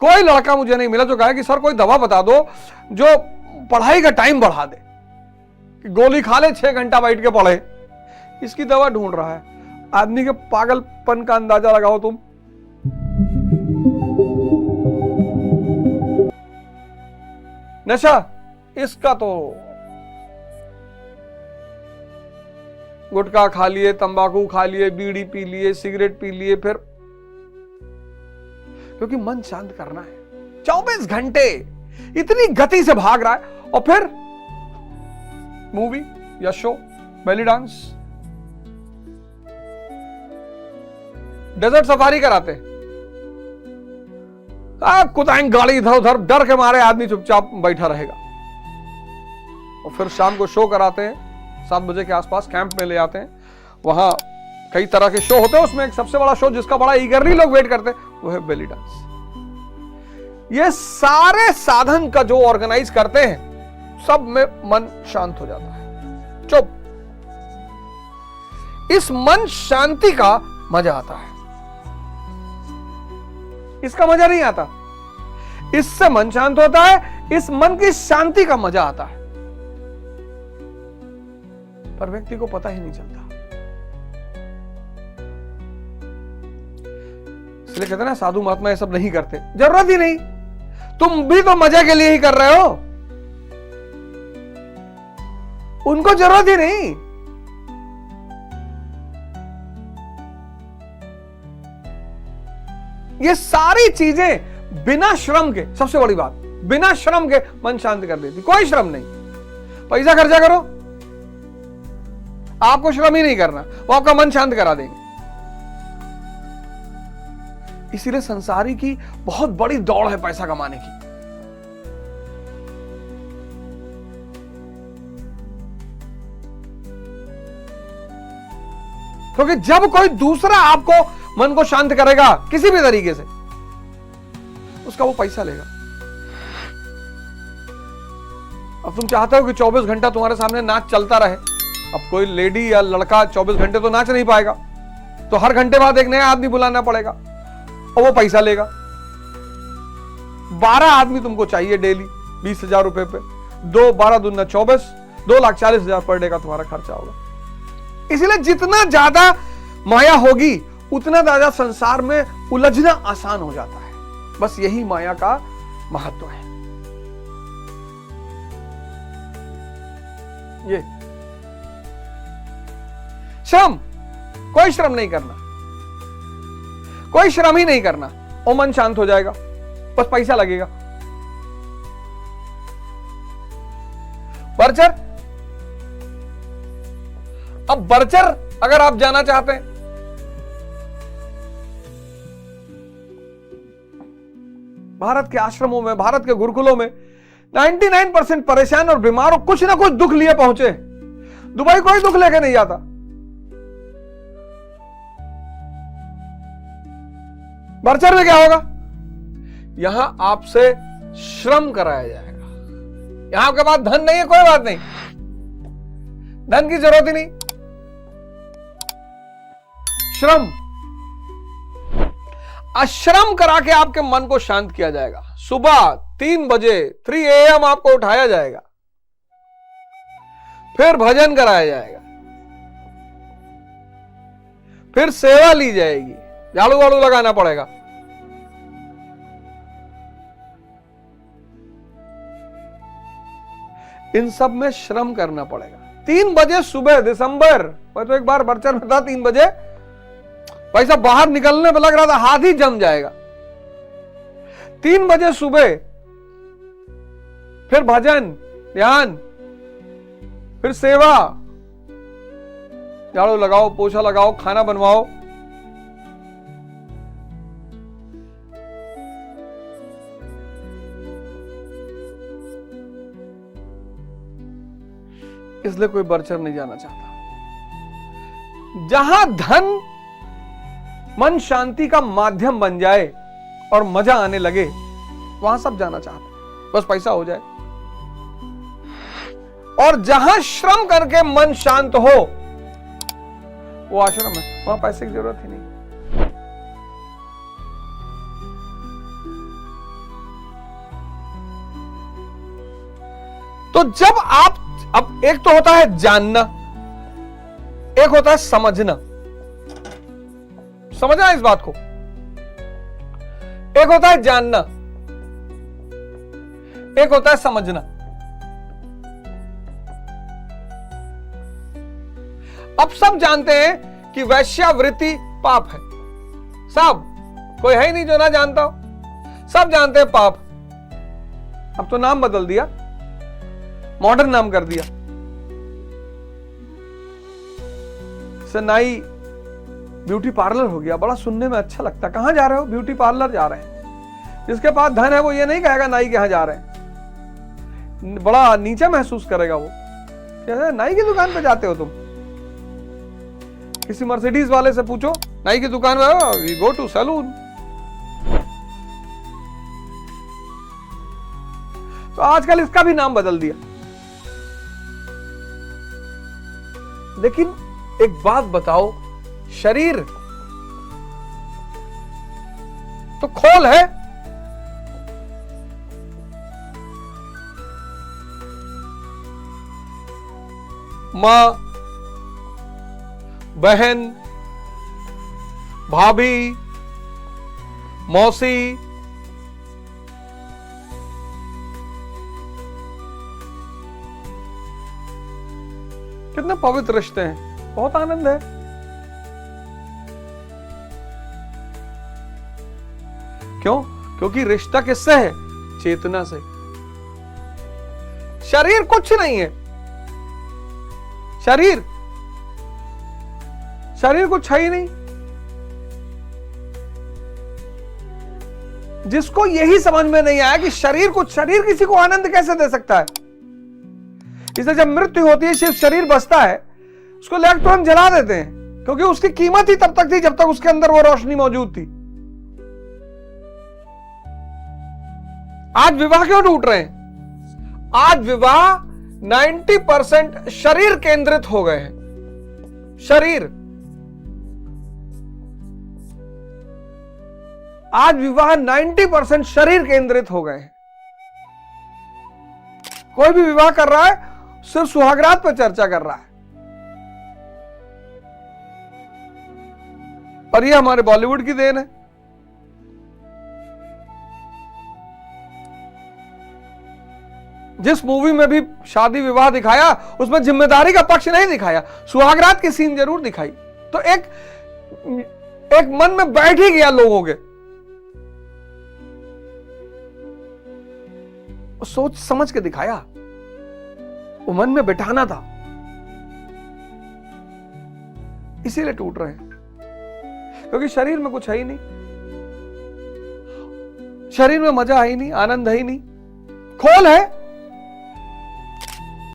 कोई लड़का मुझे नहीं मिला जो कहे कि सर कोई दवा बता दो जो पढ़ाई का टाइम बढ़ा दे, कि गोली खा ले 6 घंटा बैठ के पढ़े। इसकी दवा ढूंढ रहा है। आदमी के पागलपन का अंदाजा लगाओ तुम। नशा इसका तो गुटखा खा लिए, तंबाकू खा लिए, बीड़ी पी लिए, सिगरेट पी लिए, फिर क्योंकि मन शांत करना है। 24 घंटे इतनी गति से भाग रहा है, और फिर मूवी या show, belly dance, desert safari कराते, कुदाएंगे गाड़ी इधर उधर, डर के मारे आदमी चुपचाप बैठा रहेगा। और फिर शाम को शो कराते हैं, 7 बजे के आसपास कैंप में ले आते हैं। वहां कई तरह के शो होते हैं, उसमें एक सबसे बड़ा शो जिसका बड़ा ईगरली लोग वेट करते हैं वो है बेली डांस। ये सारे साधन का जो ऑर्गेनाइज करते हैं, सब में मन शांत हो जाता है, चुप। इस मन शांति का मजा आता है, इसका मजा नहीं आता। इससे मन शांत होता है, इस मन की शांति का मजा आता है, पर व्यक्ति को पता ही नहीं चलता। इसलिए कहते हैं ना, साधु महात्मा ये सब नहीं करते, जरूरत ही नहीं। तुम भी तो मजे के लिए ही कर रहे हो, उनको जरूरत ही नहीं। ये सारी चीजें बिना श्रम के, सबसे बड़ी बात, बिना श्रम के मन शांत कर देती। कोई श्रम नहीं, पैसा खर्चा करो, आपको श्रम ही नहीं करना, वो आपका मन शांत करा देंगे। इसीलिए संसारी की बहुत बड़ी दौड़ है पैसा कमाने की। क्योंकि जब कोई दूसरा आपको मन को शांत करेगा किसी भी तरीके से, उसका वो पैसा लेगा। अब तुम चाहते हो कि 24 घंटा तुम्हारे सामने नाच चलता रहे। अब कोई लेडी या लड़का 24 घंटे तो नाच नहीं पाएगा, तो हर घंटे बाद एक नया आदमी बुलाना पड़ेगा और वो पैसा लेगा। 12 आदमी तुमको चाहिए डेली, 20,000 रुपए पे, 12 दूना 24, 2,40,000 पर डे का तुम्हारा खर्चा होगा। इसलिए जितना ज्यादा माया होगी उतना ज्यादा संसार में उलझना आसान हो जाता है। बस यही माया का महत्व है। ये श्रम, कोई श्रम नहीं करना, कोई श्रम ही नहीं करना, और मन शांत हो जाएगा, बस पैसा लगेगा। बर्चर, अब बर्चर अगर आप जाना चाहते हैं, भारत के आश्रमों में, भारत के गुरुकुलों में 99% परेशान और बीमार, और कुछ ना कुछ दुख लिए पहुंचे। दुबई कोई दुख लेके नहीं जाता। बर्चर में क्या होगा? यहां आपसे श्रम कराया जाएगा। यहां आपके पास धन नहीं है, कोई बात नहीं, धन की जरूरत ही नहीं। श्रम, अश्रम करा के आपके मन को शांत किया जाएगा। सुबह 3 बजे 3 AM आपको उठाया जाएगा, फिर भजन कराया जाएगा, फिर सेवा ली जाएगी, झाड़ू वाड़ू लगाना पड़ेगा। इन सब में श्रम करना पड़ेगा। 3 बजे सुबह, दिसंबर मैं तो एक बार बर्चर में था, 3 बजे पैसा बाहर निकलने में लग रहा था हाथ ही जम जाएगा। 3 बजे सुबह, फिर भजन, ध्यान, फिर सेवा, झाड़ू लगाओ, पोछा लगाओ, खाना बनवाओ। इसलिए कोई बर्चर नहीं जाना चाहता। जहां धन मन शांति का माध्यम बन जाए और मजा आने लगे, वहां सब जाना चाहते हैं, बस पैसा हो जाए। और जहां श्रम करके मन शांत हो, वो आश्रम है, वहां पैसे की जरूरत ही नहीं। तो जब आप, अब एक तो होता है जानना, एक होता है समझना। समझना इस बात को। एक होता है जानना, एक होता है समझना। अब सब जानते हैं कि वैश्यावृत्ति पाप है। सब, कोई है ही नहीं जो ना जानता हो। सब जानते हैं पाप। अब तो नाम बदल दिया, मॉडर्न नाम कर दिया। नाई ब्यूटी पार्लर हो गया, बड़ा सुनने में अच्छा लगता। कहां जा रहे हो? ब्यूटी पार्लर जा रहे हैं। जिसके पास धन है वो ये नहीं कहेगा नाई के यहां जा रहे हैं, बड़ा नीचा महसूस करेगा वो। क्या नाई की दुकान पे जाते हो तुम? किसी मर्सिडीज वाले से पूछो, नाई की दुकान में वी गो टू सैलून। तो आजकल इसका भी नाम बदल दिया। लेकिन एक बात बताओ, शरीर तो खोल है। मां, बहन, भाभी, मौसी, कितने पवित्र रिश्ते हैं, बहुत आनंद है। क्यों? क्योंकि रिश्ता किससे है? चेतना से। शरीर कुछ नहीं है। शरीर कुछ है ही नहीं। जिसको यही समझ में नहीं आया कि शरीर किसी को आनंद कैसे दे सकता है। इसलिए जब मृत्यु होती है, सिर्फ शरीर बचता है, उसको लेकर तुरंत जला देते हैं, क्योंकि उसकी कीमत ही तब तक थी जब तक उसके अंदर वो रोशनी मौजूद थी। आज विवाह क्यों टूट रहे हैं? आज विवाह 90% शरीर केंद्रित हो गए हैं। शरीर। आज विवाह 90% शरीर केंद्रित हो गए हैं। कोई भी विवाह कर रहा है सिर्फ सुहागरात पर चर्चा कर रहा है। और ये हमारे बॉलीवुड की देन है। जिस मूवी में भी शादी विवाह दिखाया, उसमें जिम्मेदारी का पक्ष नहीं दिखाया, सुहागरात की सीन जरूर दिखाई। तो एक मन में बैठ ही गया लोगों के। सोच समझ के दिखाया, वो मन में बिठाना था। इसीलिए टूट रहे हैं, क्योंकि शरीर में कुछ है ही नहीं। शरीर में मजा है ही नहीं, आनंद है ही नहीं। खोल है